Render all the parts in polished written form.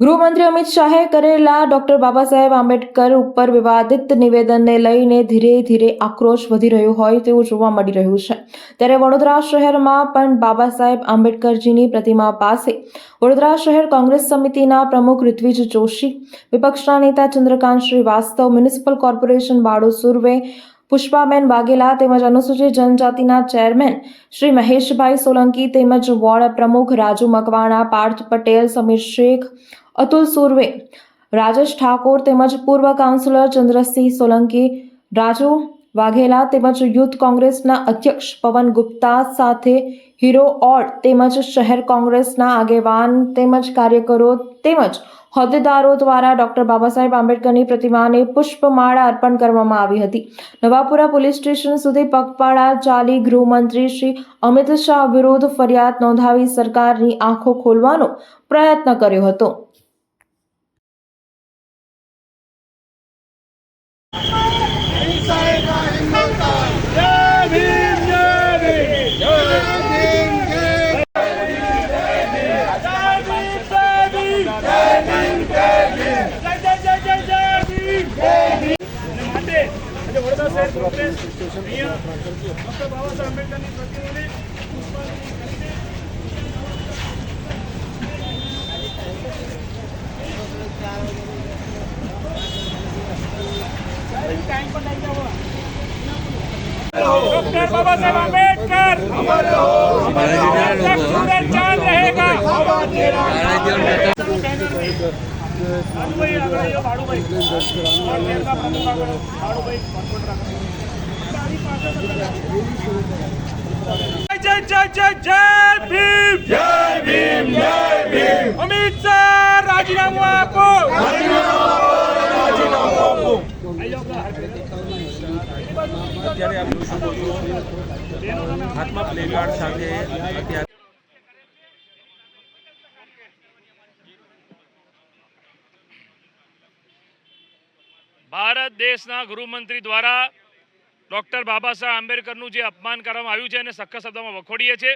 ગૃહમંત્રી અમિત શાહે કરેલા ડોક્ટર બાબા સાહેબ આંબેડકર ઉપર વિવાદિત નિવેદનને લઈને ધીરે ધીરે આક્રોશ વધી રહ્યો હોય તેવું જોવા મળી રહ્યું છે। ત્યારે વડોદરા શહેરમાં પણ બાબા સાહેબ આંબેડકરજીની પ્રતિમા પાસે વડોદરા શહેર કોંગ્રેસ સમિતિના પ્રમુખ ઋત્વિજ જોશી, વિપક્ષના નેતા ચંદ્રકાંત શ્રીવાસ્તવ, મ્યુનિસિપલ કોર્પોરેશન બાળુ સુર્વે, પુષ્પાબેન વાઘેલા તેમજ અનુસૂચિત જનજાતિના ચેરમેન શ્રી મહેશભાઈ સોલંકી તેમજ વોર્ડ પ્રમુખ રાજુ મકવાણા, પાર્થ પટેલ, સમીર શેખ, અતુલ સુર્વે, રાજેશ ઠાકોર તેમજ પૂર્વ કાઉન્સિલર ચંદ્રસિંહ સોલંકી, રાજુ વાઘેલા તેમજ યુથ કોંગ્રેસના અધ્યક્ષ પવન ગુપ્તા સાથે હીરો ઓડ તેમજ શહેર કોંગ્રેસના આગેવાન તેમજ કાર્યકરો તેમજ હોદ્દેદારો દ્વારા ડોક્ટર બાબા સાહેબ આંબેડકરની પ્રતિમાને પુષ્પમાળા અર્પણ કરવામાં આવી હતી। નવાપુરા પોલીસ સ્ટેશન સુધી પગપાળા ચાલી ગૃહમંત્રી શ્રી અમિત શાહ વિરુદ્ધ ફરિયાદ નોંધાવી સરકારની આંખો ખોલવાનો પ્રયત્ન કર્યો હતો। डॉक्टर बाबा साहेब आंबेडकर हमारे हो, सूरज चांद रहेगा। जय जय जय जय भीम, जय भीम, जय भीम। अमित शाह राजीनामा आपको, राजीनामा आपको। અત્યારે આપ જોઈ શકો છો હાથમાં પ્લેકાર્ડ સાથે અત્યારે ભારત દેશના ગૃહમંત્રી દ્વારા ડોક્ટર બાબા સાહેબ આંબેડકરનું જે અપમાન કરવામાં આવ્યું છે એને સખત શબ્દોમાં વખોડીએ છીએ।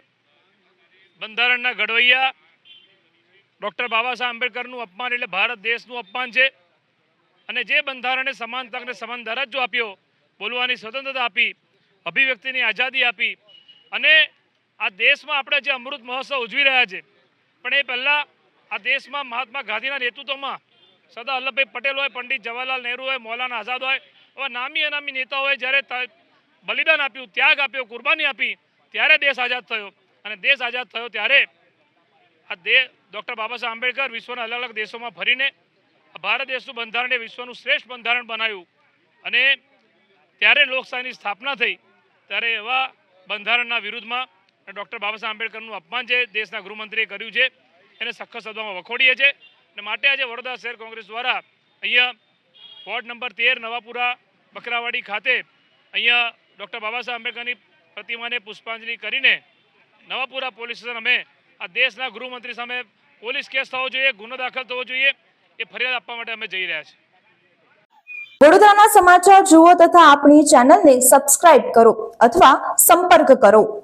બંધારણના ઘડવૈયા ડોક્ટર બાબા સાહેબ આંબેડકરનું અપમાન એટલે ભારત દેશનું અપમાન છે અને જે બંધારણે સમાન તક અને સમાન દરજ્જો આપ્યો, બોલવાની સ્વતંત્રતા આપી, અભિવ્યક્તિની આઝાદી આપી અને આ દેશમાં આપણે જે અમૃત મહોત્સવ ઉજવી રહ્યા છે, પણ એ પહેલાં આ દેશમાં મહાત્મા ગાંધીના નેતૃત્વમાં સરદાર વલ્લભભાઈ પટેલ હોય, પંડિત જવાહરલાલ નહેરુ હોય, મૌલાના આઝાદ હોય, એવા નામી અનામી નેતાઓએ જ્યારે બલિદાન આપ્યું, ત્યાગ આપ્યો, કુરબાની આપી, ત્યારે દેશ આઝાદ થયો અને દેશ આઝાદ થયો ત્યારે આ ડૉક્ટર બાબા સાહેબ આંબેડકર વિશ્વના અલગ અલગ દેશોમાં ફરીને ભારત દેશનું બંધારણ વિશ્વનું શ્રેષ્ઠ બંધારણ બનાવ્યું અને ત્યારે લોકશાહીની સ્થાપના થઈ। ત્યારે એવા બંધારણના વિરુદ્ધમાં ડૉક્ટર બાબા સાહેબ આંબેડકરનું અપમાન જે દેશના ગૃહમંત્રીએ કર્યું છે એને સખત શબ્દોમાં વખોડીએ છીએ અને માટે આજે વડોદરા શહેર કોંગ્રેસ દ્વારા અહીંયા વોર્ડ નંબર 13 નવાપુરા બકરાવાડી ખાતે અહીંયા ડૉક્ટર બાબા સાહેબ આંબેડકરની પ્રતિમાને પુષ્પાંજલિ કરીને નવાપુરા પોલીસ સ્ટેશન અમે આ દેશના ગૃહમંત્રી સામે પોલીસ કેસ થવો જોઈએ, ગુનો દાખલ થવો જોઈએ, એ ફરિયાદ આપવા માટે અમે જઈ રહ્યા છીએ। વડોદરાના સમાચાર જુઓ તથા આપણી ચેનલને સબસ્ક્રાઇબ કરો અથવા સંપર્ક કરો।